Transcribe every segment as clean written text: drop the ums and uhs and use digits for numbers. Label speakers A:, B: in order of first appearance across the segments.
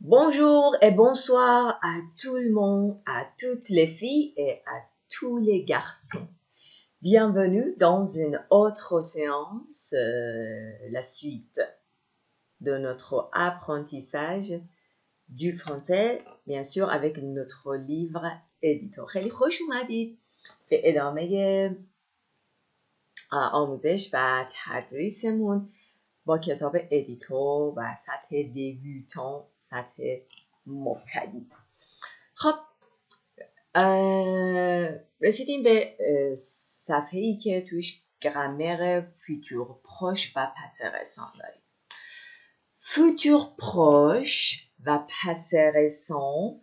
A: Bonjour et bonsoir à tout le monde, à toutes les filles et à tous les garçons. Bienvenue dans une autre séance, la suite de notre apprentissage du français, bien sûr avec notre livre édito. خیلی خوش اومدید به ادامه آموزش و تدریسمون با کتاب ادیتو و سطح دیبیوتان، سطح مبتدی. خب رسیدیم به صفحه‌ای که توش گرامر فیوتور پروش و پس رسان داریم. فیوتور پروش و پس رسان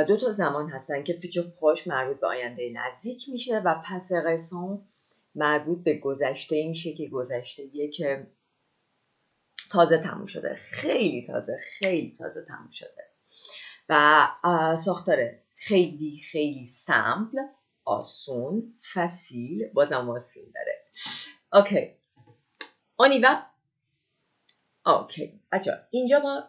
A: دو تا زمان هستن که فیوتور پروش مربوط به آینده نزدیک میشه و پس رسان مربوط به گذشته میشه که گذشته‌ایه که تازه تموم شده، خیلی تازه تموم شده و ساختار خیلی سمپل، آسون، فسیل، بازم آسون داره. اوکی on y va. اوکی بچه اینجا ما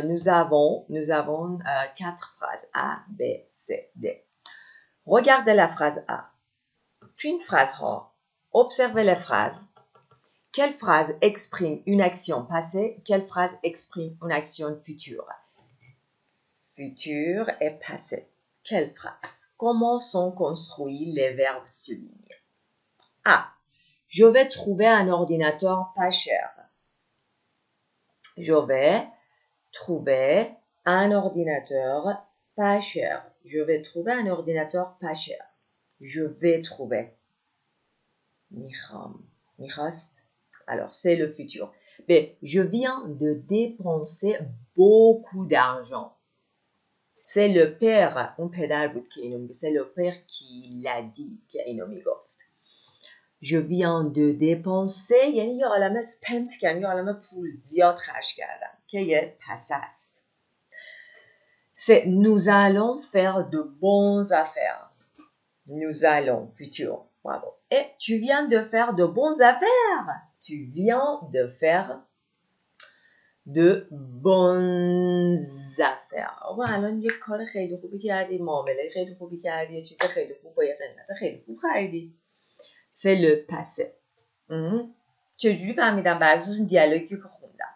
A: nous avons 4 phrases A, B, C, D. Regardez la phrase A. Tu une phrase ha. Observez les phrases. Quelle phrase exprime une action passée? Quelle phrase exprime une action future? Futur et passé. Quelle phrase? Comment sont construits les verbes soulignés? A. Je vais trouver un ordinateur pas cher. Je vais trouver un ordinateur pas cher. Je vais trouver un ordinateur pas cher. Je vais trouver. میخوام. میخواست. Alors, c'est le futur. Mais je viens de dépenser beaucoup d'argent. C'est le père, اون پدر بود که اینو میگه. C'est le père qui l'a dit که اینو میگفت. Je viens de dépenser یعنی یه عالمه spend کردم، یه عالمه پول زیاد خرج کردم که یه پس است. C'est nous allons faire de bonnes affaires. Nous allons, futur. Bravo. Et tu viens de faire de bonnes affaires. Tu viens de faire de bonnes affaires. و الان یه کار خیلی خوبی کردی، معامله خیلی خوبی کردی، یه چیز خیلی خوب با یه قیمت خیلی خوب خریدی. C'est le passé. چجوری فهمیدم؟ بر اساس اون دیالوگی که خوندم.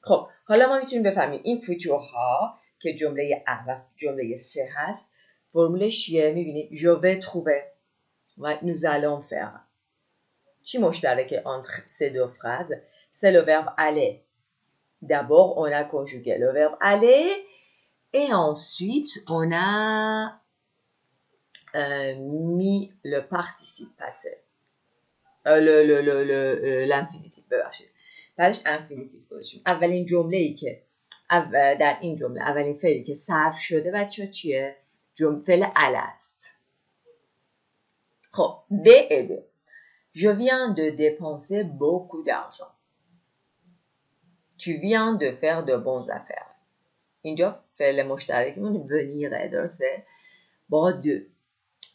A: خب حالا ما میتونیم بفهمیم این فوتورها که جمله ا و جمله سه هست فرمولش چیه؟ میبینید je vais trouver و nous allons faire. چی مشترکه entre ces deux phrases? C'est le verbe aller. D'abord, on a conjugué le verbe aller et ensuite, on a mis le participe passé. L'infinitif ببخشید. بعدش infinitif گذاشتیم. اولین جمله‌ای که در این جمله اولین فعلی که صرف شده بچه‌ها چیه؟ فعل ال است. خب B et D. Je viens de dépenser beaucoup d'argent. Tu viens de faire de bonnes affaires. اینجا فعل مشترکمون venir درسته با دو.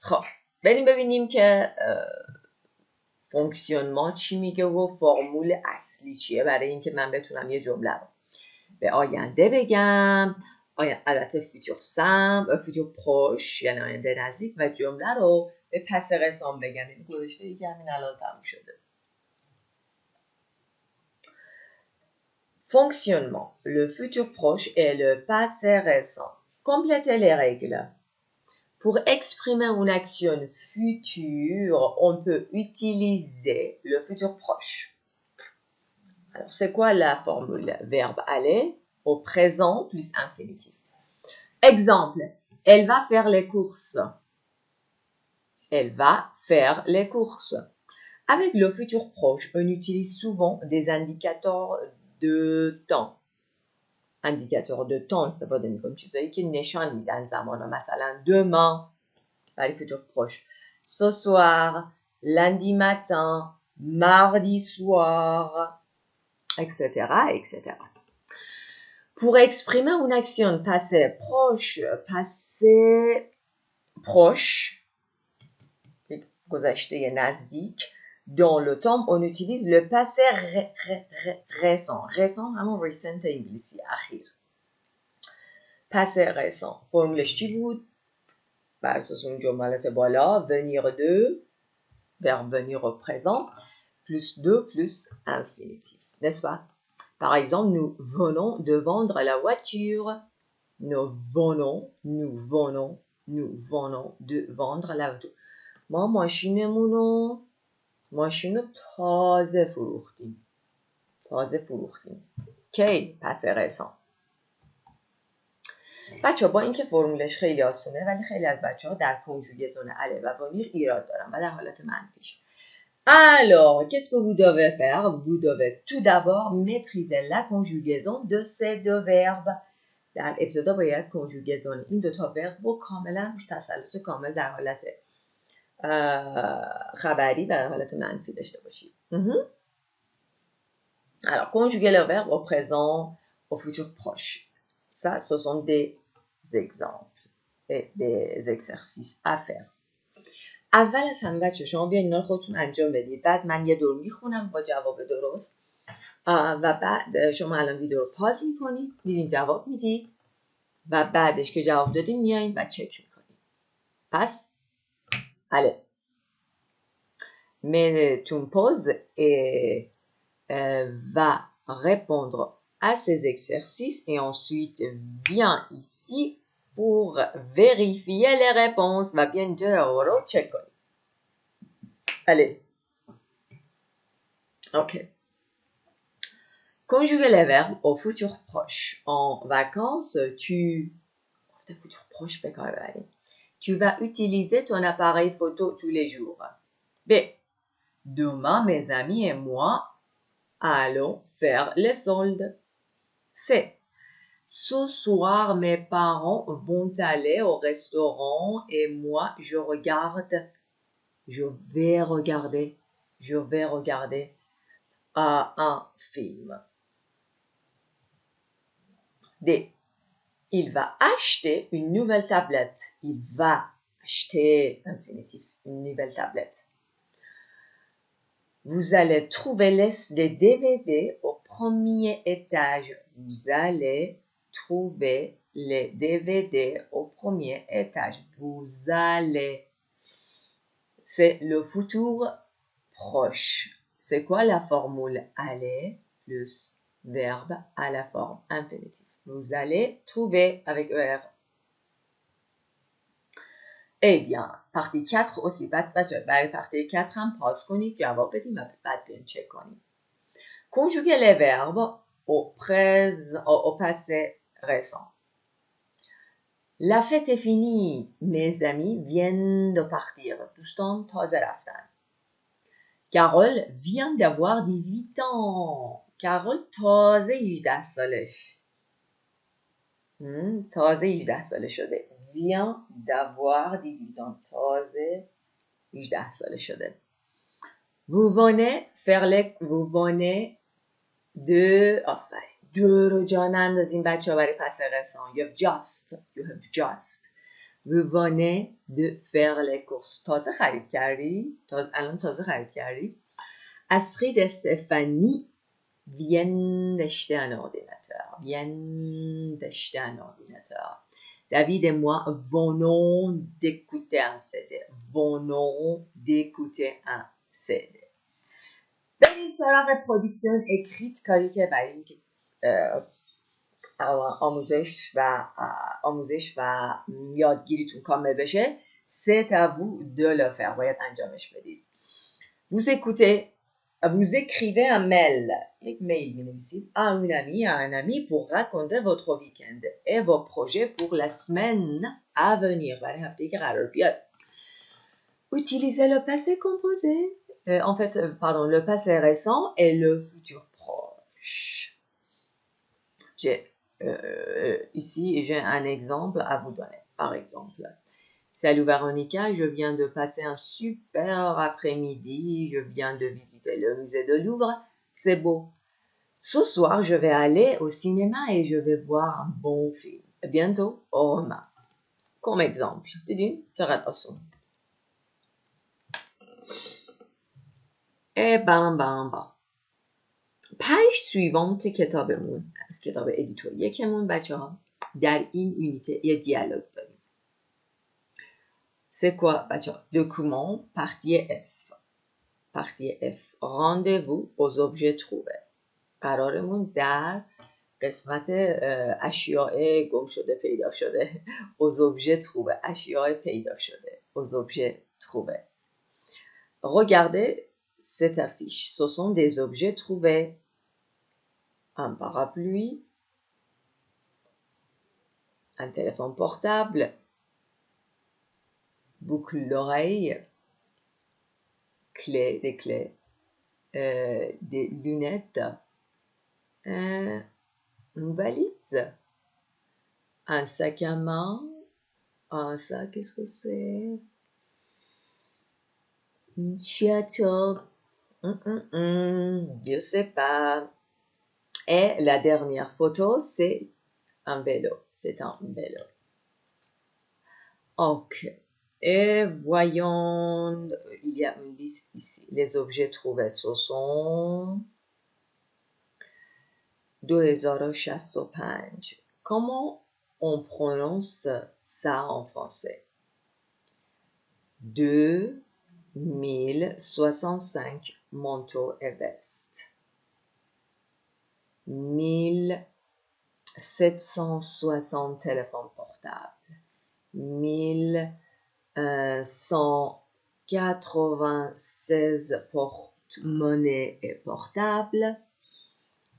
A: خب بریم ببینیم که فونکسیونمان چی میگه و فرمول اصلی چیه برای اینکه من بتونم یه جمله رو به آینده بگم، البته فیوتور سمپل، فیوتور پروش یعنی آینده نزدیک و جمله رو به پس رسان بگم. این گذاشته ای که همین الان تموم شده. Fonctionnement. Le futur proche et le passé récent. Complétez les règles. Pour exprimer une action future, on peut utiliser le futur proche. Alors, c'est quoi la formule? Verbe aller au présent plus infinitif. Exemple. Elle va faire les courses. Elle va faire les courses. Avec le futur proche, on utilise souvent des indicateurs de temps. Indicateur de temps استفاده میکنیم چیزایی که نشان میدن زمان. مثلا demain برای futur proche, ce soir, lundi matin, mardi soir, etc., etc. Pour exprimer une action passé proche, گذشته نزدیک, dans le temps, on utilise le passé récent. Récent, همون recent انگلیسی اخیر. passé récent. فرمولش چی بود؟ بر اساس اون جملات بالا venir de verbe venir au présent plus de plus infinitif. N'est-ce pas? Par exemple, nous venons de vendre la voiture. Nous venons de vendre la voiture. ما ماشینو تازه فروختیم. کی؟ پس récent. بچه با اینکه فرمولش خیلی آسونه ولی خیلی از بچه ها در کنجوگزون اله و وانیر ایراد دارن و در حالت منفیش. Alors, qu'est-ce que vous devez faire? Vous devez tout d'abord maîtriser la conjugaison de ces deux verbes. در ابتدا باید کنجوگزون این دوتا ورب رو کاملا روش تسلط کامل در حالت خبری و در حالت منفی داشته باشید. Alors, conjuguer le verbe au présent, au futur proche. Ça, ce sont des exemples et des exercices à faire. اول از همه بچه شما بیاین اینا رو خودتون انجام بدید. بعد من یه دور میخونم با جواب درست و بعد شما الان ویدیو رو پاز میکنید، میرین جواب میدید و بعدش که جواب دادین میایین و چک میکنید. پس allez. Mais tu me poses et va répondre à ces exercices et ensuite viens ici pour vérifier les réponses. Va bien dire رو check کنید. Allez. Ok. Conjuguer les verbes au futur proche. En vacances, tu vas utiliser ton appareil photo tous les jours. B. Demain, mes amis et moi allons faire les soldes. C. Ce soir, mes parents vont aller au restaurant et moi, je vais regarder un film. D. Il va acheter une nouvelle tablette. Il va acheter, infinitif, une nouvelle tablette. Vous allez trouver des DVD au premier étage. Vous allez trouver les DVD au premier étage. Vous allez. C'est le futur proche. C'est quoi la formule aller plus verbe à la forme infinitive? Vous allez trouver avec ER. Eh bien, partie 4 aussi. برای partie 4 هم پاس کنید، جواب بدید و بعد بیان چک کنید. Conjuguer les verbes au passé récent. La fête est finie. Mes amis viennent de partir. دوستان تازه رفتن. Carole vient d'avoir 18 ans. Carole تازه 18 سالش. تازه 18 سالش شده. vient d'avoir 18 ans. تازه 18 سالش شده. Vous venez de رو جا نندازین بچه ها برای پس رسان. You have just. Vous venez de faire les courses. تازه خرید کردی؟ الان تازه خرید کردی؟ Astrid et Stéphanie viennent d'acheter un ordinateur. David et moi venons d'écouter un CD. بریم سراغ پرودیکسیون اکریت، کاری که برای اینکه آموزش و یادگیریتون کامل بشه. C'est à vous de le faire. باید انجامش بدید. Vous écrivez un mail. یک میل می‌نویسید à une amie, à un ami pour raconter votre week-end et vos projets pour la semaine à venir. برای هفته‌ای که قرار بیاد. Utilisez le passé composé. Le passé récent et le futur proche. Ici, j'ai un exemple à vous donner. Par exemple, salut Véronica, je viens de passer un super après-midi. Je viens de visiter le musée de Louvre. C'est beau. Ce soir, je vais aller au cinéma et je vais voir un bon film. À bientôt au revoir. Comme exemple. پنج سویوانت کتابمون از کتاب ادیتور یکمون بچه ها در این unité یه دیالوگ داریم. C'est quoi بچه ها؟ Document partie F. Partie F. Rendez-vous aux objets trouvés. قرارمون در قسمت اشیاء گم شده پیدا شده. aux objets trouvés. اشیاء پیدا شده. aux objets trouvés. Regardez cette affiche. Ce sont des objets trouvés. Un parapluie, un téléphone portable, boucle d'oreille, des clés, des lunettes, une valise, un sac à main, ça qu'est-ce que c'est? Une château, je sais pas. Et la dernière photo, c'est un vélo. C'est un vélo. Ok. Et voyons, il y a une liste ici. Les objets trouvés, ce sont 2065. Comment on prononce ça en français? 2065 manteaux et vestes. 1760 téléphones portables, 1196 porte-monnaies et portables,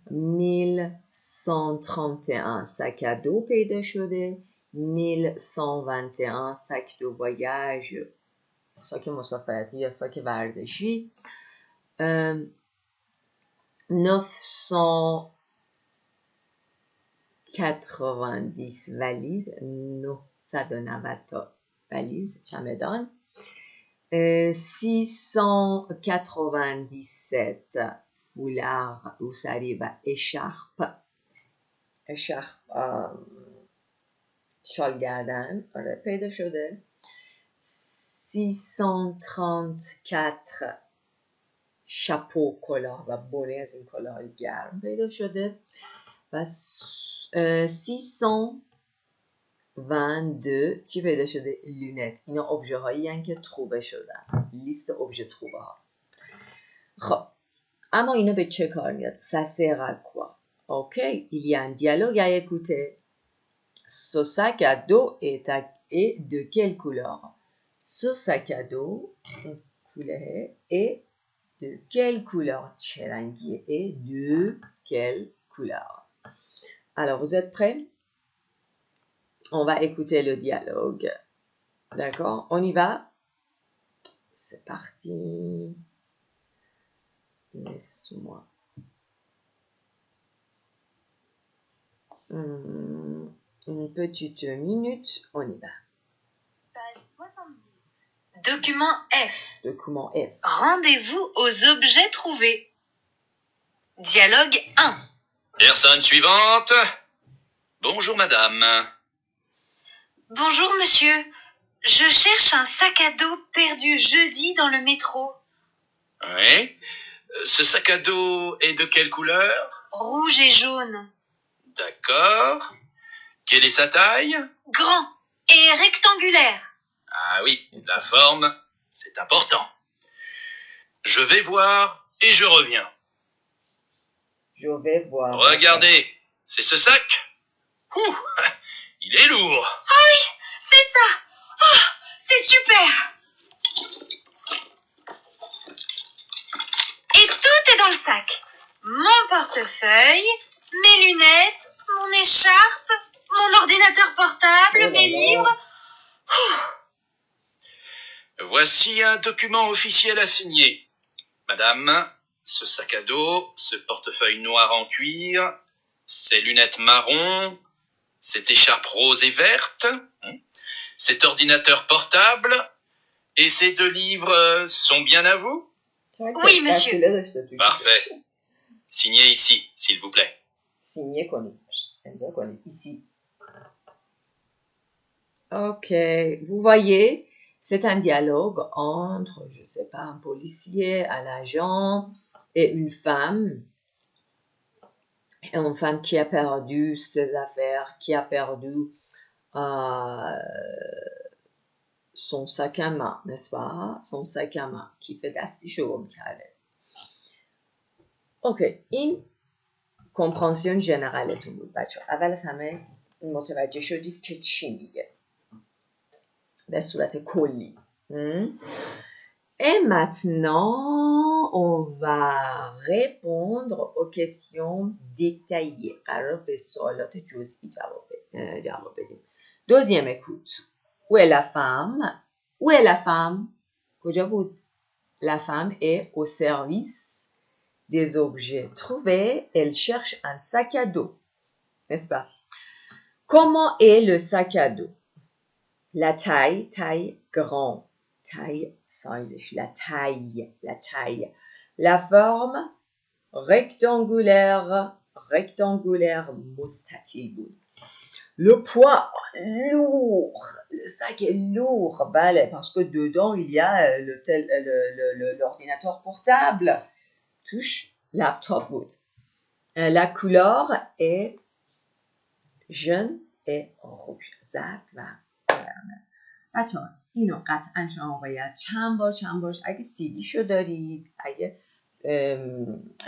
A: 1131 sacs à dos پیدا شده, 1121 sacs de voyage, sac مسافرتی یا sac ورزشی, 990 valises, 990 valises, چمدان, 697 foulards روسری و اشارپ, شال گردن پیدا شده, 634 شاپو کلاه و بره از این کلاه گرم پیدا شده و 622 چی پیدا شده؟ لونت. اینا ابژه هایی هستند که تروبه شدن. لیست ابژه تروبه ها. خب اما اینا به چه کار میاد؟ Ça sert à quoi? Ok, il y a un dialogue à écouter. Ce sac à dos est de quelle couleur? Ce sac à dos est de quelle couleur? چه رنگیه؟ Et de quelle couleur? Alors, vous êtes prêts? On va écouter le dialogue. D'accord? On y va? C'est parti. Laisse-moi. Une petite minute. On y va.
B: Page 70. Document F.
A: Document F.
B: Rendez-vous aux objets trouvés. Dialogue 1.
C: Personne suivante. Bonjour madame.
B: Bonjour monsieur. Je cherche un sac à dos perdu jeudi dans le métro.
C: Oui. Ce sac à dos est de quelle couleur?
B: Rouge et jaune.
C: D'accord. Quelle est sa taille?
B: Grand et rectangulaire.
C: Ah oui, la forme, c'est important. Je vais voir et je reviens.
A: Je vais voir.
C: Regardez, c'est ce sac? Ouh, il est lourd.
B: Ah oui, c'est ça. Oh, c'est super. Et tout est dans le sac. Mon portefeuille, mes lunettes, mon écharpe, mon ordinateur portable, mes livres.
C: Voici un document officiel à signer. Madame, ce sac à dos, ce portefeuille noir en cuir, ces lunettes marron, cette écharpe rose et verte, cet ordinateur portable et ces 2 livres sont bien à vous?
B: Oui, monsieur.
C: Parfait. Signez ici, s'il vous plaît.
A: Signez ici. Ok, vous voyez, c'est un dialogue entre, je sais pas, un policier, un agent et une femme. une femme qui a perdu ses affaires, qui a perdu son sac à main, n'est-ce pas? Son sac à main کی به دستیشو گم کرده. اوکی، این کمپرانسیون ژنرالتون بود بچه. اول از همه متوجه شدید که چی میگه به صورت کلی. Et maintenant, on va répondre aux questions détaillées. قرار به سوالات جزئی جواب بدیم. Deuxième écoute. Où est la femme? Où est la femme? کجا بود؟ La femme est au service des objets trouvés. Elle cherche un sac à dos. N'est-ce pas? Comment est le sac à dos? La taille grand. Taille, size, la taille. La forme, rectangulaire, مستطیل بود. Le poids, lourd. Le sac est lourd. Bale, parce que dedans, il y a l'ordinateur portable. Touche, laptop بود. La couleur est jaune et rouge. زرد و قرمز. بچه‌ها اینو قطعا شما باید چند بار اگه سیدی شو دارید، اگه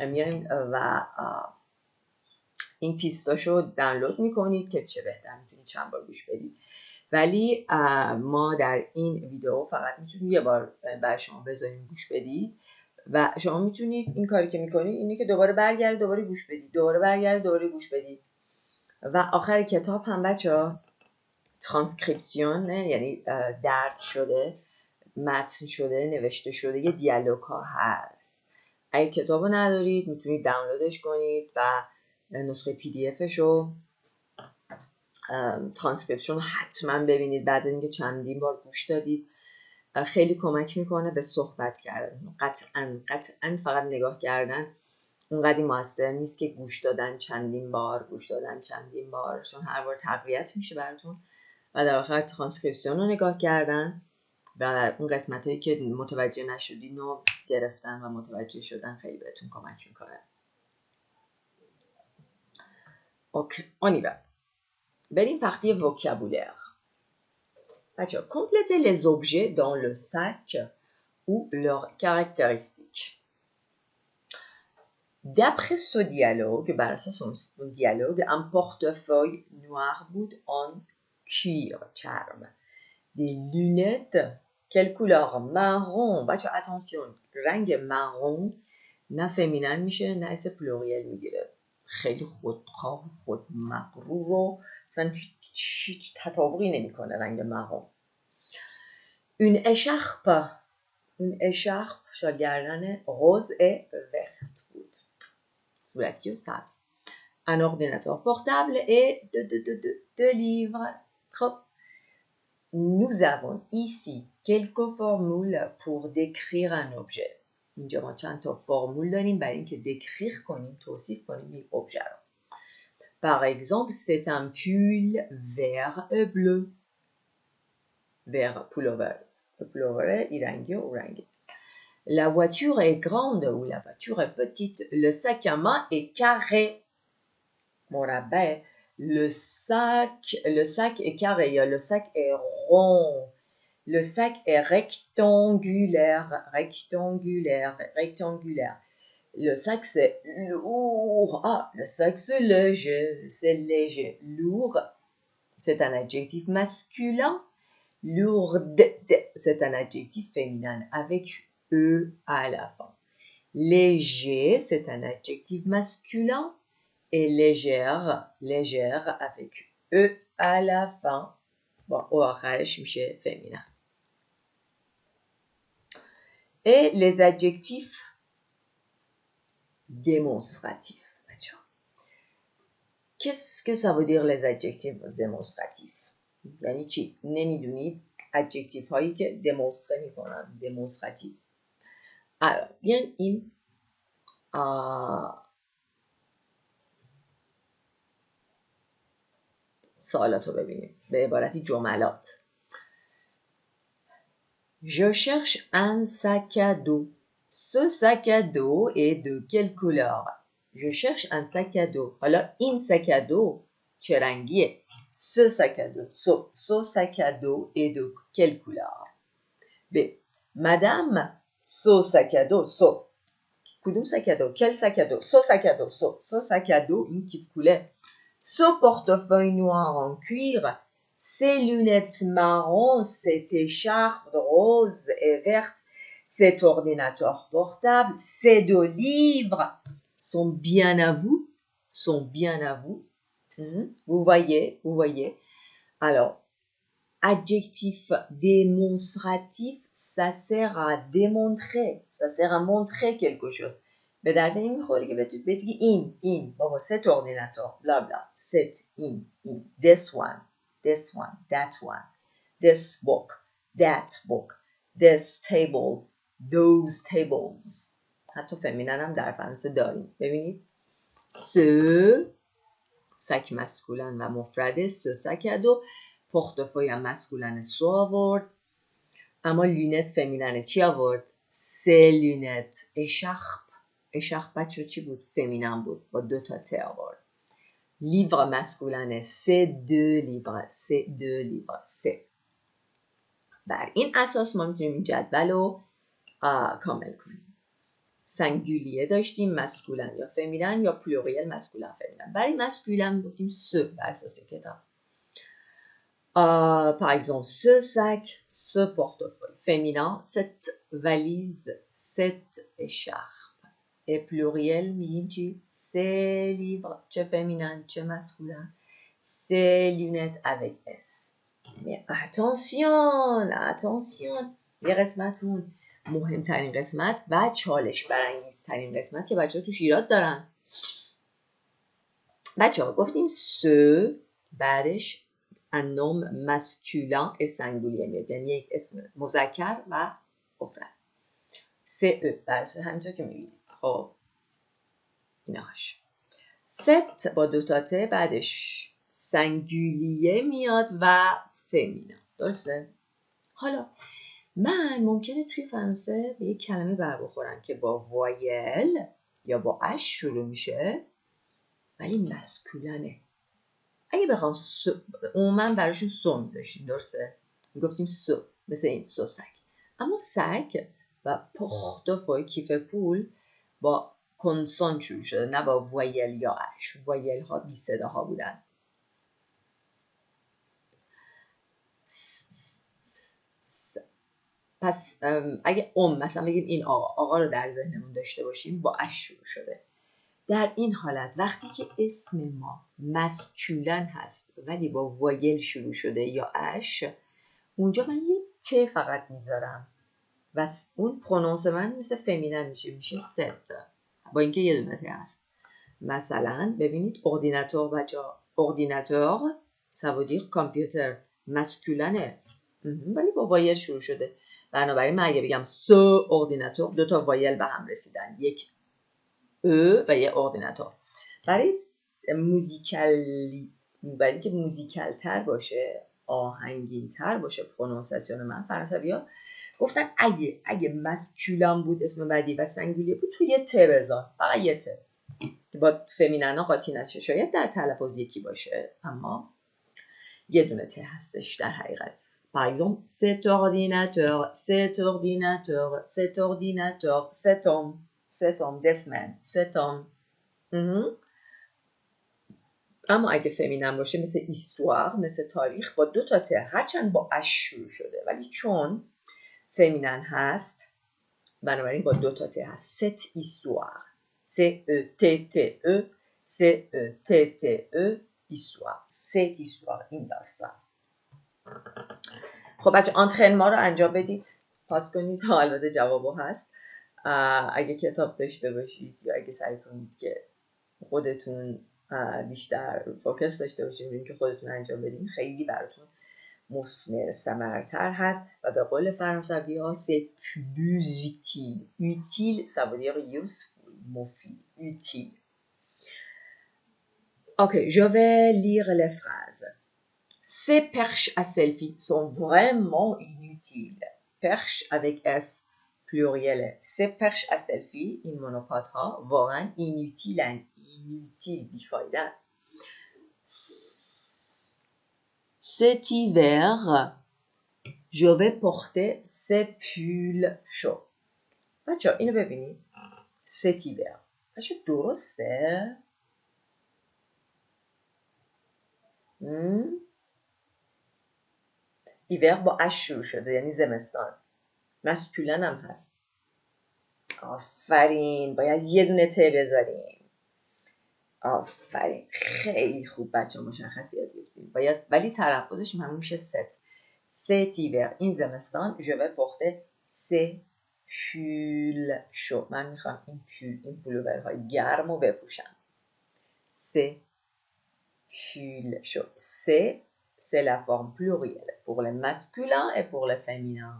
A: میایم و این پیستاشو دانلود میکنید که چه بهتر، میتونید چند بار گوش بدید. ولی ما در این ویدیو فقط میتونید یه بار برای شما بذاریم گوش بدید و شما میتونید این کاری که میکنید اینه که دوباره برگردید دوباره گوش بدید، دوباره برگردید دوباره گوش بدید. و آخر کتاب هم بچه‌ها ترانسکریپسیون، یعنی درج شده، متن شده، نوشته شده، یه دیالوگ ها هست. اگه کتابو ندارید میتونید دانلودش کنید و نسخه پی دی افش رو ترانسکریپشن حتما ببینید بعد از اینکه چندین بار گوش دادید. خیلی کمک میکنه به صحبت کردن. قطعا فقط نگاه کردن اونقدی موثر نیست که گوش دادن چندین بار، چون هر بار تقویت میشه براتون. و در آخر ترانسکریپسیون رو نگاه کردن و اون قسمت هایی که متوجه نشدین رو گرفتن و متوجه شدن خیلی بهتون کمک میکنه. اوکی، on y va. بریم partie vocabulaire. D'accord, complétez les objets dans le sac ou leurs caractéristiques. D'après ce dialogue, son dialogue, un portefeuille noir بود en cuir, charme. Des lunettes, quelle couleur? Marron. بچه attention, رنگ marron نه فمینن میشه نه اسم پلوریل میگیره. خیلی خودخواه، خود مغرور و اصلا هیچ تطابقی نمیکنه رنگ marron. Une écharpe شالگردن rose et verte بود. صورتی و سبز. Un ordinateur portable et deux livres. خب nous avons ici quelques formules pour décrire un objet. اینجا ما چند تا فرمول داریم برای اینکه دکریخ کنیم، توصیف کنیم یک objet رو. Par exemple, c'est un pull vert et bleu. Vert, pullover. Pullover این رنگی و اون رنگی. La voiture est grande ou la voiture est petite. Le sac à main est carré. مربع. Le sac est carré. Le sac est rond. Le sac est rectangulaire. Le sac c'est lourd. Le sac c'est léger. Lourd, c'est un adjectif masculin. Lourde, c'est un adjectif féminin avec E à la fin. Léger, c'est un adjectif masculin. Et légère avec E à la fin. Bon, au آخرش میشه féminin. Et les adjectifs démonstratifs. Qu'est-ce que ça veut dire les adjectifs démonstratifs? یعنی چی؟ نمیدونید adjectifs هایی که démonstrer میکنن. démonstratif. Alors, bien این سوالات رو ببینیم به عبارتی جملات. Je cherche un sac à dos. Ce sac à dos est de quelle couleur? je cherche un sac à dos. حالا این sac à dos چه رنگیه؟ ce sac à dos. Ce sac à dos est de quelle couleur؟ ب. Madame, ce sac à dos. کدوم sac à dos؟ Quel sac à dos؟ Ce sac à dos. Ce sac à dos این کیف کوله. Ce portefeuille noir en cuir, ces lunettes marron, cette écharpe rose et verte, cet ordinateur portable, ces 2 livres sont bien à vous. Sont bien à vous. Vous voyez. Alors, adjectif démonstratif, ça sert à démontrer, ça sert à montrer quelque chose. به درد این میخوره که بگی این بابا cet ordinateur bla bla cet in this one that one this book that book this table those tables حتی فمینن هم در فرانسه داریم. ببینید ce sac masculin و مفرده ce sac à dos portefeuille هم masculin ce آورد اما لونت فمینن چی آورد؟ سه لونت اشارپ بچه چی بود؟ فمینن بود با 2 تا ت آورد. لیور مسکولانه سه 2 لیور سه. بر این اساس ما میتونیم این جدول رو کامل کنیم. سنگولیه داشتیم مسکولن یا فمینن یا پلوریل مسکولن فمینن. برای مسکولن گفتیم سه بر اساس کتاب. Par exemple, ce sac, ce portefeuille. Féminin, cette valise, cette écharpe. Et pluriel, میگیم ces livres, چه féminin, چه masculin. Ces lunettes avec S. Mais attention. یه قسمتون مهمترین قسمت و چالش برانگیزترین قسمت که بچه ها توش ایراد دارن. بچه ها گفتیم ce بعدش un nom masculin et singulier میاد یعنی یک اسم مذکر و مفرد CE بس همینطور که میبینید. خب ایناش ست با 2 تا ت بعدش سنگولیه میاد و فمینه. درسته؟ حالا من ممکنه توی فرانسه به یک کلمه بر بخورم که با وایل یا با اش شروع میشه ولی مسکولانه. اگه بخوام عموما براشون سو میذاشتیم. درسته؟ میگفتیم سو مثل این سو سگ. اما سگ و پورتفوی کیف پول با کنسون شروع شده نه با وایل یا اش. وایل ها بی صدا ها بودن. پس اگه مثلا بگیم این آقا رو در ذهنمون داشته باشیم با اش شروع شده. در این حالت وقتی که اسم ما مسکولن هست ولی با وایل شروع شده یا اش اونجا من یه ت فقط میذارم و اون پرونانس من مثل فمینن میشه ست با اینکه یه دونه ت هست. مثلا ببینید اردیناتور بچا اردیناتور ça veut dire کامپیوتر مسکولنه ولی با وایل شروع شده. بنابراین من اگه بگم سو اردیناتور 2 تا وایل به هم رسیدن یک و یه اردیناتور. برای که موزیکال تر باشه آهنگین تر باشه پرونانسیون من فرانسوی‌ها گفتن اگه مسکولان بود اسم بعدی و سنگولیه بود تو یه ت بذار فقط یه ت که با فمیننا قاطی نشه. شاید در تلفظ یکی باشه اما یه دونه ت هستش در حقیقت. Par exemple, cet homme, this man, cet homme. اما اگه فمینن باشه مثل ایستوار مثل تاریخ با 2 تا ت هرچند با اش شروع شده ولی چون فمینن هست بنابراین با 2 تا ت هست. ست ایستوار C-E-T-T-E ایستوار ست ایستوار این داستان. خب بچه آنترنمان رو انجام بدید پاس کنید تا البته جوابو هست. اگه کتاب داشته باشید یا اگه سعی کنید که خودتون بیشتر فوکس داشته باشید روی اینکه خودتون انجام بدین خیلی براتون مثمر ثمرتر هست و به قول فرانسوی ها c'est plus utile ça veut dire useful مفید utile. Ok, je vais lire les phrases. Ces perches à selfie sont vraiment inutiles. Perche avec S پلوریله. سه پرش از سلفی این مونوپات ها واقعا اینوتیلن، اینوتیل، بیفایدن. Cet hiver, je vais porter ces pulls chauds. بچه ها اینو ببینید. Cet hiver. بچه درسته؟ ایور با اش شروع شده یعنی زمستان. مسکولن هم هست. آفرین، باید یه دونه ت بذاریم. آفرین، خیلی خوب بچه ها مشخصی یاد گرفتیم. باید ولی تلفظش همون میشه ست. ست ایور، این زمستان je vais porter ces pulls chauds. من میخوام این پولوورهای گرم رو بپوشم. ces pulls chauds. C'est la forme plurielle pour le masculin et pour le féminin.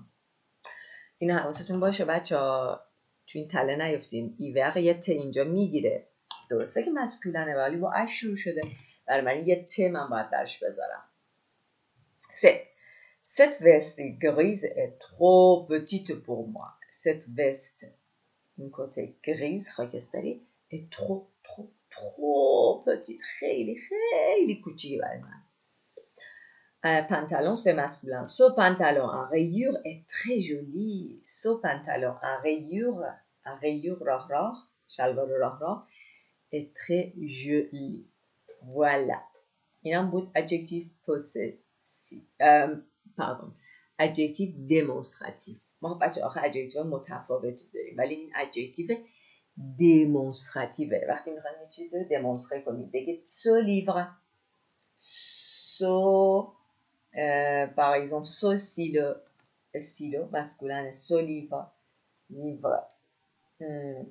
A: این حواستون باشه بچه ها تو این تله نیفتین. ایور یه ت اینجا میگیره. درسته که مسکولنه ولی با اش شروع شده. برای من یه ت من باید درش بذارم. Cette veste grise est trop petite pour moi. Cette veste این کت گریز خاکستری est trop petite. خیلی خیلی کوچیکه برای من. Pantalon, c'est masculin. Ce pantalon à rayures est très joli. Ce pantalon à rayures rah, شلوار راه est très joli. Voilà. اینم بود adjectif possessif. adjectif démonstratif. ما بچه آخه adjectif متفاوتی داریم ولی این adjectif démonstrative. وقتی میخوایم یه چیزی رو demonstrate کنیم بگید ce livre, par exemple, ce stylo masculin, ce livre.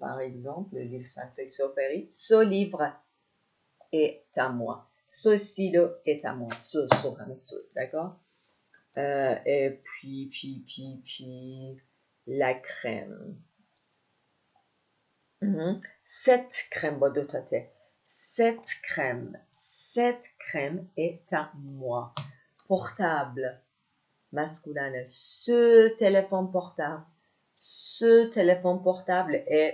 A: Par exemple, le livre Saint-Exupéry, ce livre est à moi. Ce stylo est à moi. Ce, d'accord? Et puis, la crème. Cette crème, cette crème est à moi. Portable, masculin. Ce téléphone portable est,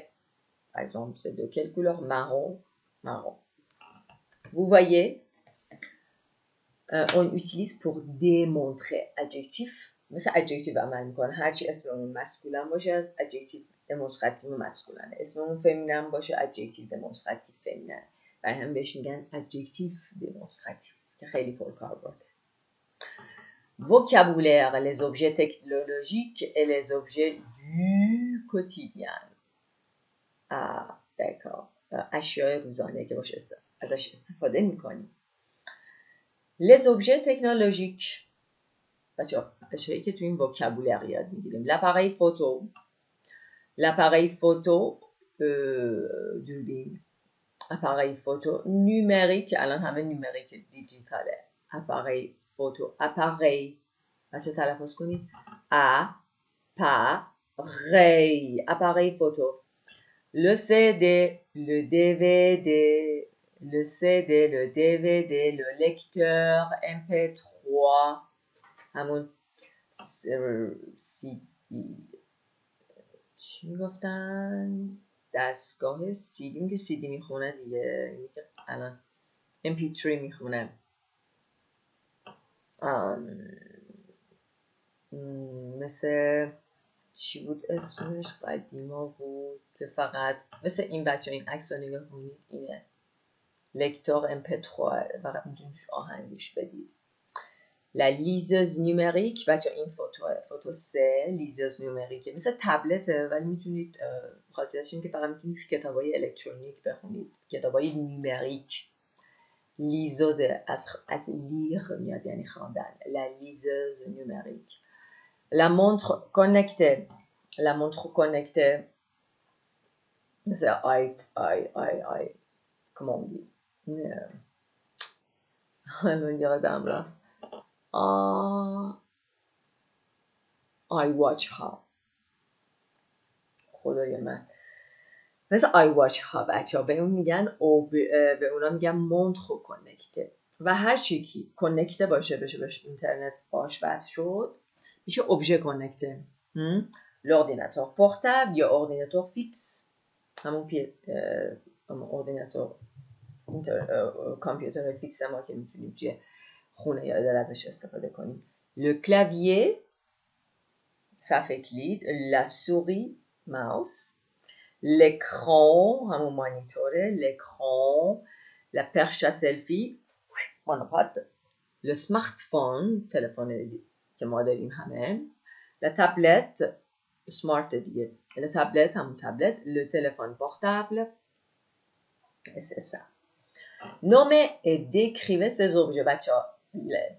A: par exemple, c'est de quelle couleur? Marron. Vous voyez, on utilise pour démontrer adjectif. مثل adjective عمل میکنه. هرچی اسممون masculin باشه adjective démonstrative masculin. اسممون féminin باشه adjective démonstrative féminin. برای هم بهش میگن adjective démonstrative که خیلی پرکار بوده. Vocabulaire, les objets technologiques et les objets du quotidien. d'accord. اشیاء روزانه که باشه ازش استفاده میکنیم. Les objets technologiques. اشیایی که تو این vocabulaire یاد میگیریم. L'appareil photo دوربین. appareil photo numérique. الان همه نومریک دیجیتاله. appareil photo. appareil. بچه تلفظ کنید. appareil photo. Le CD, le DVD, le CD, le DVD, le lecteur MP3. همون CD. چی میگفتن؟ دستگاه CD که CD میخونه دیگه. اینی که الان MP3 میخونه. مثل چی بود اسمش؟ قدیما بود که فقط مثل این بچه این عکس رو نگاه کنید. اینه لکتور MP3 فقط میتونید آهنگ گوش بدید. La liseuse numérique بچه این فوتو 3 لیزوز نومریکه مثل تبلته ولی میتونید خاصیتش اینه که فقط میتونید کتابای الکترونیک بخونید. کتابای نومریک. لیزوز از لیر میاد یعنی خواندن. La liseuse numérique. La montre connectée. C'est comment on dit? الان یادم رفت. iWatch ها. خدای من. مثل iWatch ها بچه ها به اون میگن به اونا میگن مونتر کانکته و هر چی که کانکته باشه بشه اینترنت باش وصل شد میشه ابژه کانکته. l'ordinateur portable یا ordinateur fixe همون ordinateur کامپیوتر فیکس ما که میتونیم توی خونه یا اداره ازش استفاده کنیم le clavier صفحه کلید la souris mouse l'écran همون مانیتوره l'écran la perche à selfie monopod le smartphone تلفن که ما داریم همه la tablette smart دیگه la tablette همون تبلت le téléphone portable et c'est ça nommez et décrivez ces objets بچه‌ها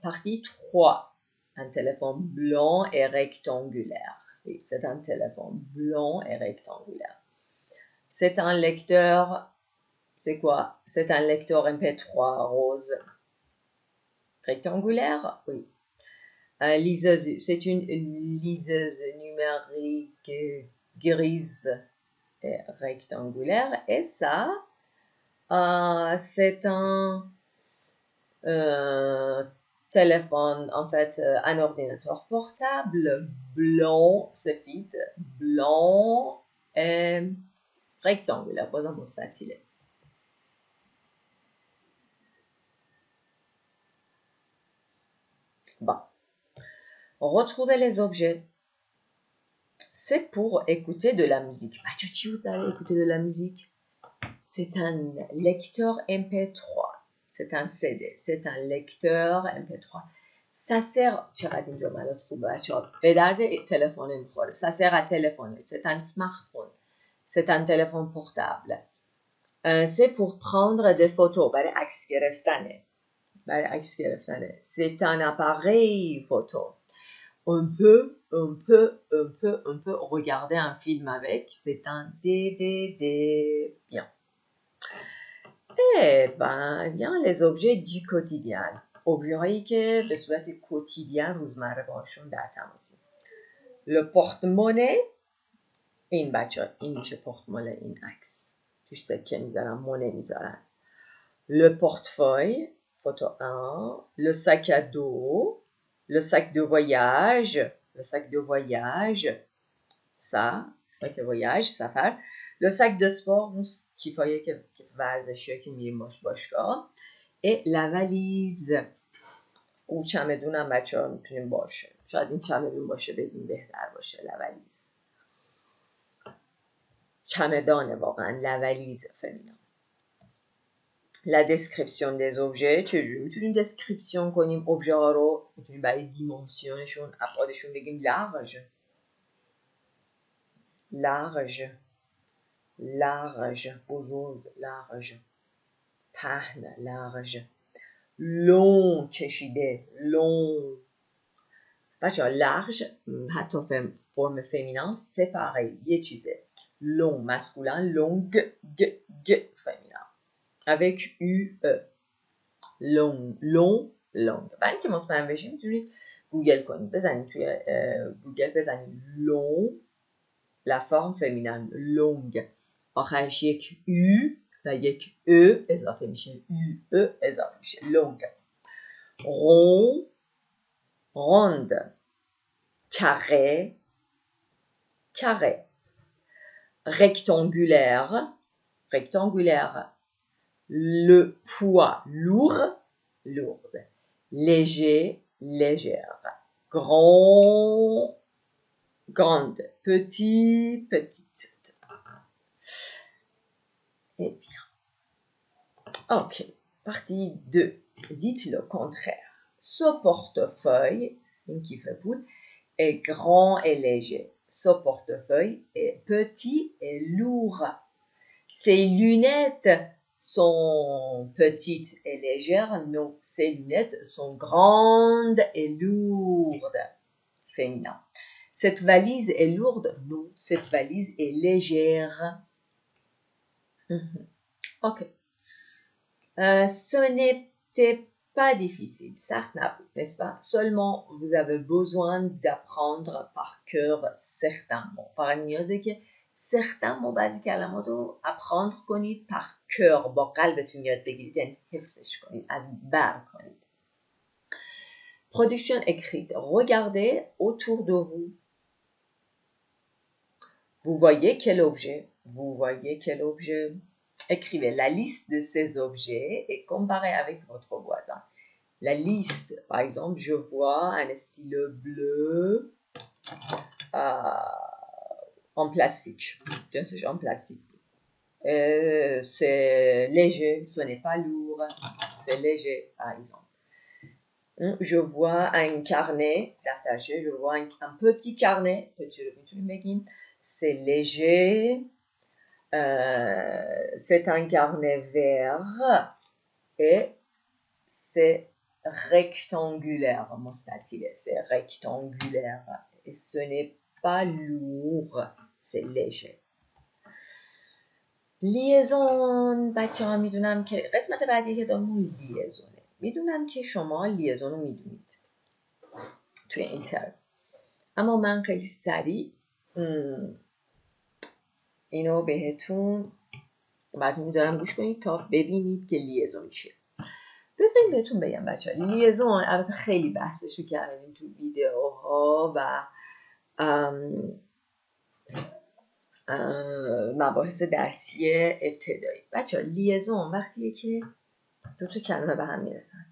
A: partie 3 un téléphone blanc et rectangulaire oui, c'est un téléphone blanc et rectangulaire c'est un lecteur c'est quoi c'est un lecteur MP3 rose rectangulaire oui liseuse c'est une liseuse numérique grise et rectangulaire et ça c'est un téléphone en fait un ordinateur portable blanc سفید blanc et rectangulaire بازم مستطیله bon retrouver les objets c'est pour écouter de la musique بچه چی بود برای écouter de la musique c'est un lecteur MP3 c'est un CD c'est un lecteur MP3 ça sert چقدر اینجا ملات خوبه بچه‌ها به درد تلفن میخوره ça sert à téléphoner c'est un smartphone c'est un téléphone portable c'est pour prendre des photos برای عکس گرفتنه c'est un appareil photo on peut regarder un film avec c'est un DVD bien bien les objets du quotidien objets که به صورت کوتیدین روزمره باشون در تماسیم le porte-monnaie این بچه این میشه پورتمونه این عکس توش سکه میذارن مونه میذارن le portefeuille photo 1 le sac à dos le sac de voyage ça sac de voyage سفر le sac de sport اون کیفایی که ورزشی که میریم باشگاه et la valise او چمدونم بچه ها میتونیم باشه شاید این چمدون باشه بگیم بهتر باشه la valise چمدانه واقعا la valise féminin la description des objets چجوری میتونیم description کنیم objet ها رو میتونیم برای دیمانسیونشون ابعادشون بگیم large بزرگ large پهن large long کشیده long بچه ها large حتی فرم féminin c'est pareil یه چیزه long masculin longue g féminin avec UE long برای اینکه مطمئن بشیم میتونید گوگل کنید بزنید توی گوگل بزنید long la forme féminin long آخرش یک U و یک E اضافه میشه UE اضافه میشه long rond ronde carré rectangulaire le poids lourde léger légère grande petit petite et bien ok partie 2 dites le contraire ce portefeuille qui fait poule est grand et léger ce portefeuille est petit et lourd ses lunettes sont petites et légères non ses lunettes sont grandes et lourdes féminin cette valise est lourde non cette valise est légère ok ce n'était pas difficile certes n'est-ce pas seulement vous avez besoin d'apprendre par cœur certains mots فقط نیازه که certains mots بعضی کلمات رو apprendre کنید par cœur با قلبتون یاد بگیرید یعنی حفظش کنید از بر کنید production écrite regardez autour de vous Vous voyez quel objet? Vous voyez quel objet? Écrivez la liste de ces objets et comparez avec votre voisin. La liste, par exemple, je vois un stylo bleu en plastique. En plastique. C'est léger, ce n'est pas lourd. C'est léger, par exemple. Je vois un carnet, je vois un petit carnet. C'est léger. C'est un carnet vert et c'est rectangulaire. C'est rectangulaire et ce n'est pas lourd, c'est léger. لیزون بچه ها میدونم که قسمت بعدی که دارم لیزونه. میدونم که شما لیزون رو میدونید توی این ترم، اما من خیلی سریع اینو بهتون میذارم گوش کنید تا ببینید که لیزون چیه. بذارید بهتون بگم بچه ها، لیزون البته خیلی بحثشو کردیم تو ویدیوها و مباحث درسی ابتدایی. بچه ها لیزون وقتیه که دو تا کلمه به هم میرسن.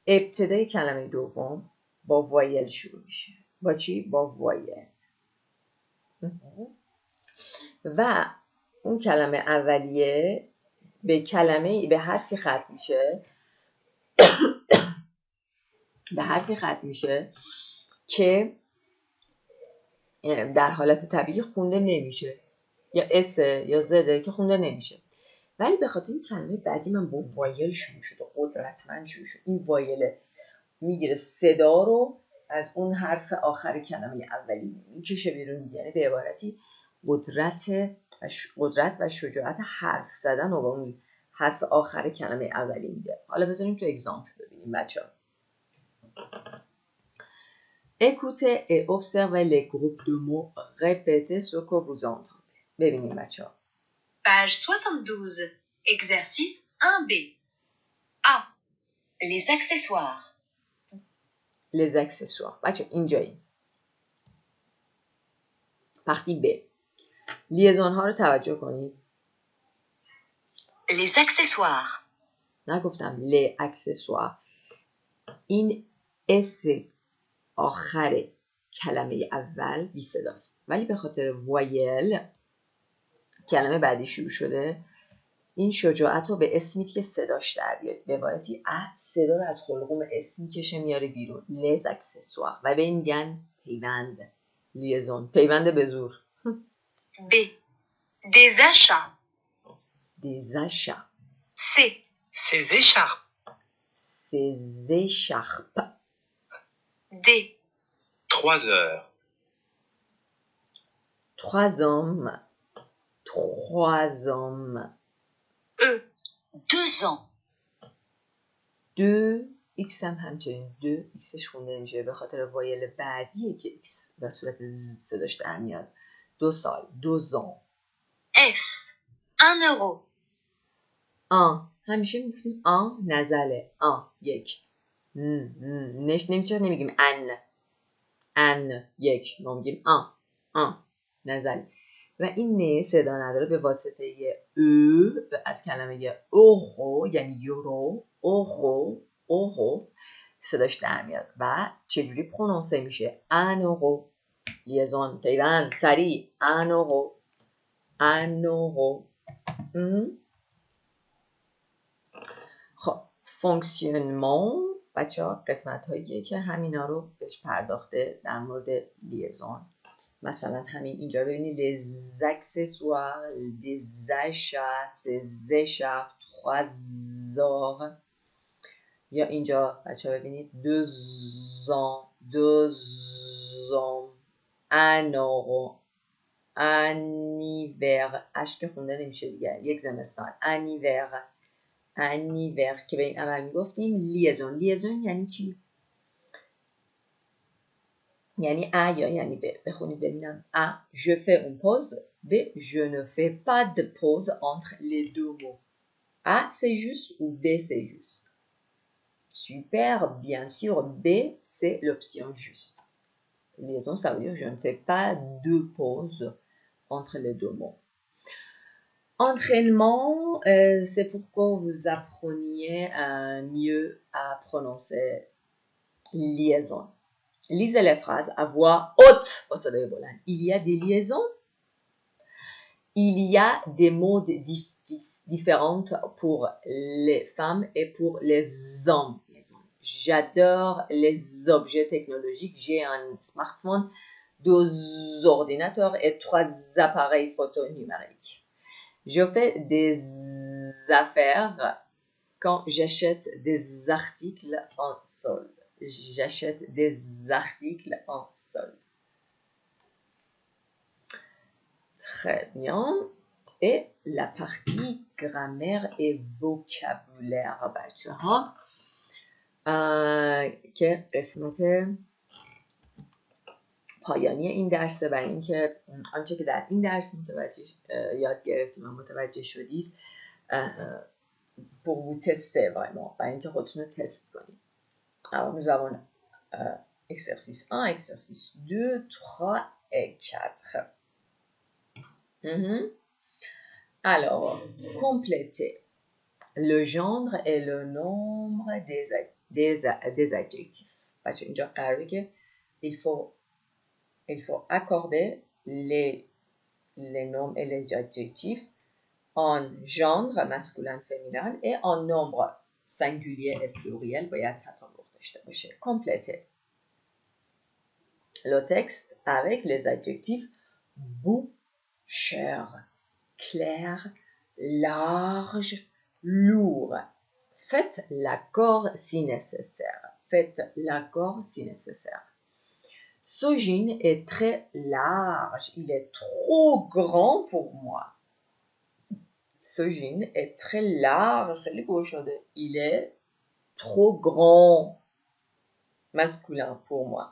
A: ابتدای کلمه دوم با وایل شروع میشه. با چی؟ با وایل. و اون کلمه اولیه به حرفی ختم میشه به حرفی ختم میشه که در حالت طبیعی خونده نمیشه، یا اسه یا زده که خونده نمیشه، ولی به خاطر این کلمه بعدی من با وایل شروع شد و قدرتمند شروع شد. این وایل میگیره صدا رو از اون حرف آخر کلمه اولی میکشه بیرون، یعنی به عبارتی قدرت و شجاعت حرف زدن رو با اون حرف آخر کلمه اولی میده. حالا بذاریم تو اگزامپل ببینیم بچه ها. Écoutez et observez les groupes de mots. Répétez ce que vous entendez. ببینیم بچه ها.
B: Page 72. Exercice 1B. A. Les accessoires.
A: Les accessoires. بچه اینجایی. پارتی B. لیزون ها رو توجه کنید.
B: Les accessoires.
A: نگفتم les accessoires. این اس آخر کلمه اول بی صداست، ولی به خاطر وایل کلمه بعدی شروع شده. این شجاعت رو به اسم میده که صداش در بیاد، به عبارتی صدا رو از حلقوم اسم میکشه میاره بیرون. les accessoires. و به این میگن پیوند، لیزون، پیوند به زور.
B: B. Des achats.
A: des achats.
B: C.
C: Ces écharpes.
A: ces écharpes.
B: D.
C: 3 heures.
A: 3 hommes. 3 hommes.
B: E. 2 ans.
A: 2 x هم همچنین 2 xش خونده نمیشه به خاطر وایل بعدیه که x به صورت صداش در میاد. 2 سال. 2 ans.
B: F. 1 euro.
A: 1 همیشه میگفتیم 1 نزله. 1 1 نمیشه نمیگیم ان 1 ما میگیم 1 نزل. و این نه صدا نداره به واسطه او از کلمه اوهو یعنی یورو اوهو صداش در میاد. و چجوری پرونانسه میشه؟ انوهو. لیزون پیوند سریع. انوهو. خب فونکسیونمون بچه ها قسمت هاییه که همینا رو بهش پرداخته در مورد لیزون. مثلا همین اینجا ببینید les accessoires, des achats, ces écharpes, 3 heures. یا اینجا بچه ها ببینید 2 ans, 1 euro, un hiver. اشک خونده نمیشه دیگه، یک زمستان. un hiver که به این عمل میگفتیم لیزون. یعنی چی؟ یعنی ا یا یعنی ب. بخونید ببینم. ا je fais une pause. B je ne fais pas de pause entre les deux mots. A c'est juste ou B c'est juste? Super, bien sûr B c'est l'option juste. Liaison, ça veut dire que je ne fais pas de pause entre les deux mots. Entraînement, c'est pourquoi vous appreniez mieux à prononcer liaison. Lisez les phrases à voix haute. Il y a des liaisons. Il y a des modes différents pour les femmes et pour les hommes. J'adore les objets technologiques. J'ai un smartphone, 2 ordinateurs et 3 appareils photo numériques. Je fais des affaires quand j'achète des articles en solde. J'achète des articles en solde. Très bien. Et la partie grammaire et vocabulaire بچه‌ها که قسمت پایانی این درسه. برای اینکه آنچه که در این درس یاد گرفتیم و متوجه شدید pour vous tester vraiment برای اینکه خودتون رو تست کنید. Alors nous avons exercice 1, exercice 2, 3 et 4. Alors, complétez le genre et le nombre des adjectifs. بچه اینجا قراره که il faut accorder les noms et les adjectifs en genre masculin féminin et en nombre singulier et pluriel باید تطابق داشته باشه. Complétez le texte avec les adjectifs beau, cher, clair, large, lourd. Faites l'accord si nécessaire. Faites l'accord si nécessaire. Ce jean est très large. Il est trop grand pour moi. Ce jean est très large. Il est trop grand. Masculin pour moi.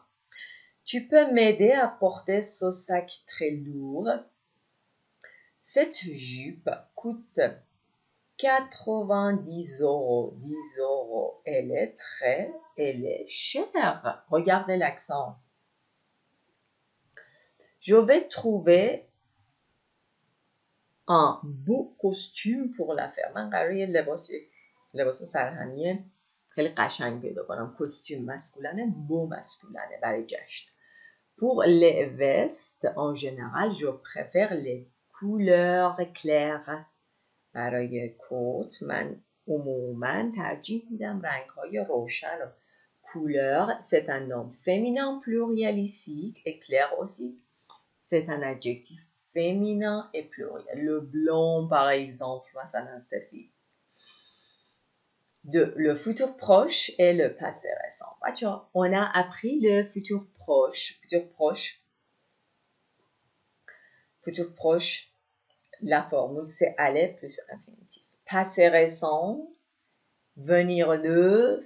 A: Tu peux m'aider à porter ce sac très lourd. Cette jupe coûte 90 €. 10 €. Elle est chère. Regardez l'accent. Je vais trouver un beau costume pour la faire. من قراره لباس سرهمی خیلی قشنگ پیدا کنم. کاستوم مسکولانه، بو مسکولانه برای جشن. Pour les vestes, en général, je préfère les couleurs claires. برای کت من عموماً ترجیح میدم رنگ‌های روشن. Couleur, c'est un nom féminin pluriel ici et clair aussi. C'est un adjectif féminin et pluriel. Le blanc, par exemple, مثلا سفید. 2. Le futur proche et le passé récent. On a appris le futur proche. Futur proche, la formule, c'est aller plus infinitif. Passé récent, venir de,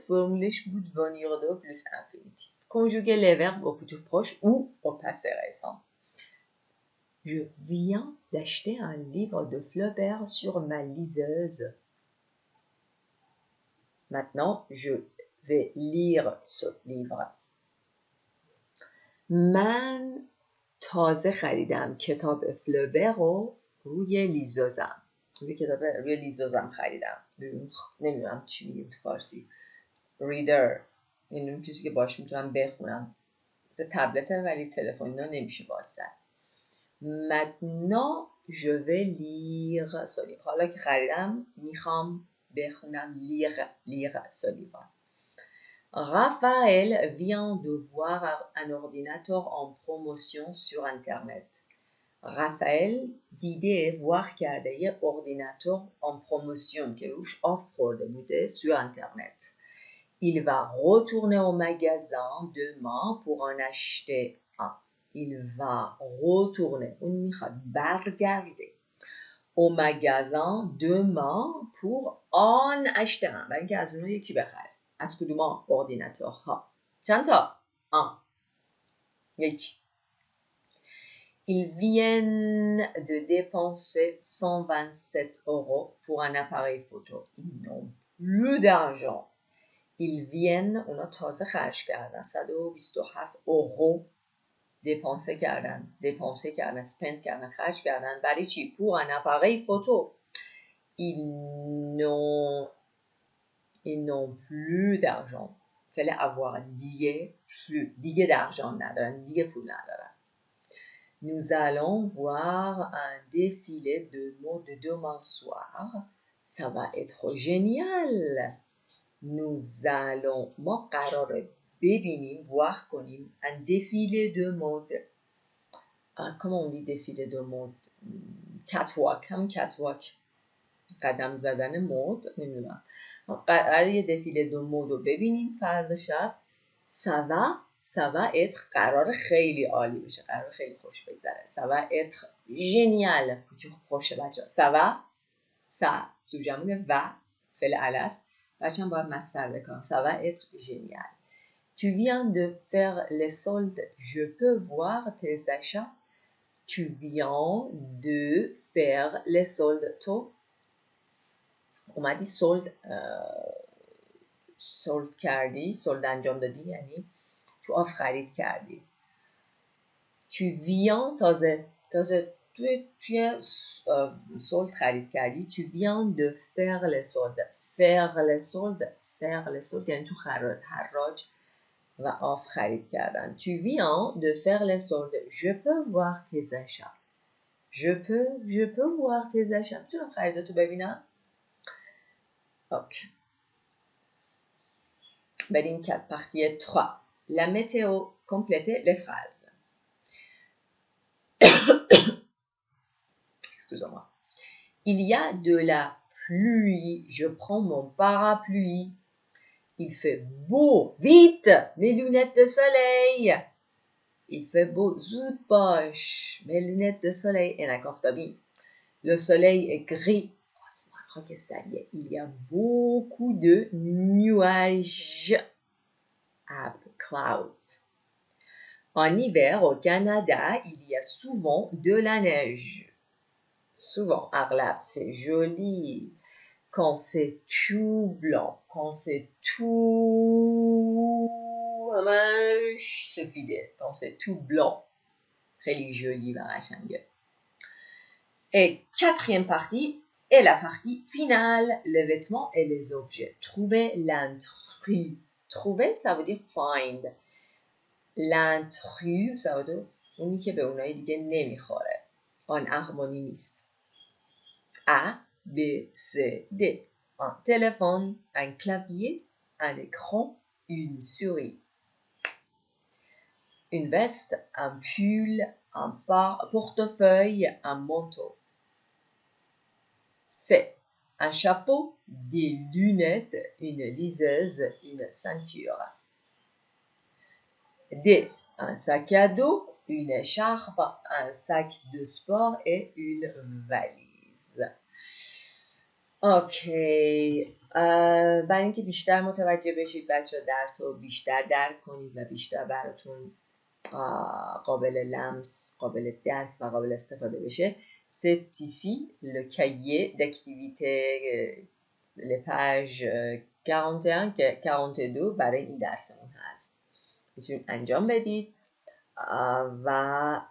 A: formulش بود venir de plus infinitif. Conjuguer les verbes au futur proche ou au passé récent. Je viens d'acheter un livre de Flaubert sur ma liseuse. Maintenant, je vais lire ce livre. من تازه خریدم کتاب فلوبر رو روی لیزوزم. روی لیزوزم خریدم. نمیدونم چی میگیم تو فارسی. ریدر. این اون چیزی که باش میتونم بخونم. مثل تبلته ولی تلفن اینا نمیشه باز. Maintenant, je vais lire ce livre. حالا که خریدم میخوام بخونم lire ce livre. Raphaël vient de voir un ordinateur en promotion sur internet. Raphaël دیده voir کرده یه ordinateur en promotion که روش آف خورده بوده sur internet. Il va retourner au magasin demain pour en acheter un. Il va retourner. اون میخواد برگرده. Au magasin demain pour en acheter un. برای اینکه از اونها یکی بخره. از کدوم اردیناتور ها؟ چند تا؟ یک. Ils viennent de dépenser 127 € pour un appareil photo. Ils n'ont plus d'argent. Ils viennent, اونا تازه خرج کردن 127 € dépenser کردن spend کردن خرج کردن برای چی؟ pour un appareil photo ils n'ont plus d'argent fallait avoir دیگه d'argent ندارن دیگه پول ندارن nous allons voir un défilé de mode demain soir ça va être génial nous allons ما قراره ببینیم voir کنیم un défilé de mode comment on dit défilé de mode catwalk هم catwalk قدم زدن مد نمیدونم قراره یه défilé de mode رو ببینیم فردا شب ça va être قرار خیلی عالی بشه قرار خیلی خوش بگذره ça va être génial خوشه بچه ça va ça سوژمون و فعل ال است بچه هم باید مصدر بکنم ça va être génial tu viens de faire les soldes je peux voir tes achats tu viens de faire les soldes تو اومدی سولد کردی سولد انجام دادی یعنی تو آف خرید کردی tu viens تازه توی سولد خرید کردی tu viens de faire les soldes faire les soldes یعنی تو حراج و آف خرید کردن tu viens de faire les soldes je peux voir tes achats je peux voir tes achats میتونم خریداتو ببینم ok بریم partie 3 la météo complétez les phrases excusez-moi il y a de la pluie je prends mon parapluie il fait beau vite mes lunettes de soleil il fait beau زود باش mes lunettes de soleil عینک آفتابی le soleil est gris il y a beaucoup de nuages clouds en hiver au Canada il y a souvent de la neige souvent اغلب c'est joli quand c'est tout blanc quand c'est tout همش سفیده quand c'est tout blanc خیلی joli و قشنگه et quatrième partie et la partie finale les vêtements et les objets trouver l'intrus trouver ça veut dire find l'intrus ça veut dire اونی که به اونایی دیگه نمیخوره آن اهمانی نیست A, B, C, D. Un téléphone, un clavier, un écran, une souris. Une veste, un pull, un portefeuille, un manteau. C. Un chapeau, des lunettes, une liseuse, une ceinture. D. Un sac à dos, une écharpe, un sac de sport et une valise. اوکی برای اینکه بیشتر متوجه بشید بچه درس رو بیشتر درک کنید و بیشتر براتون قابل لمس قابل درک و قابل استفاده بشه c'est ici le cahier d'activité les pages 41 42 برای این درسمون هست میتونید انجام بدید و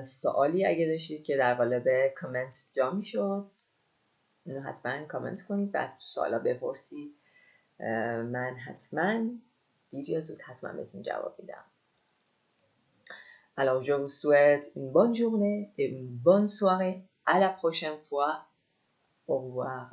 A: سوالی اگه داشتید که در قالب کامنت جا میشد اینو حتما کامنت کنید بعد تو سوالا بپرسید من حتما دیر زود حتما بهتون جواب میدم Alors je vous souhaite une bonne journée et une bonne soirée à la prochaine fois au revoir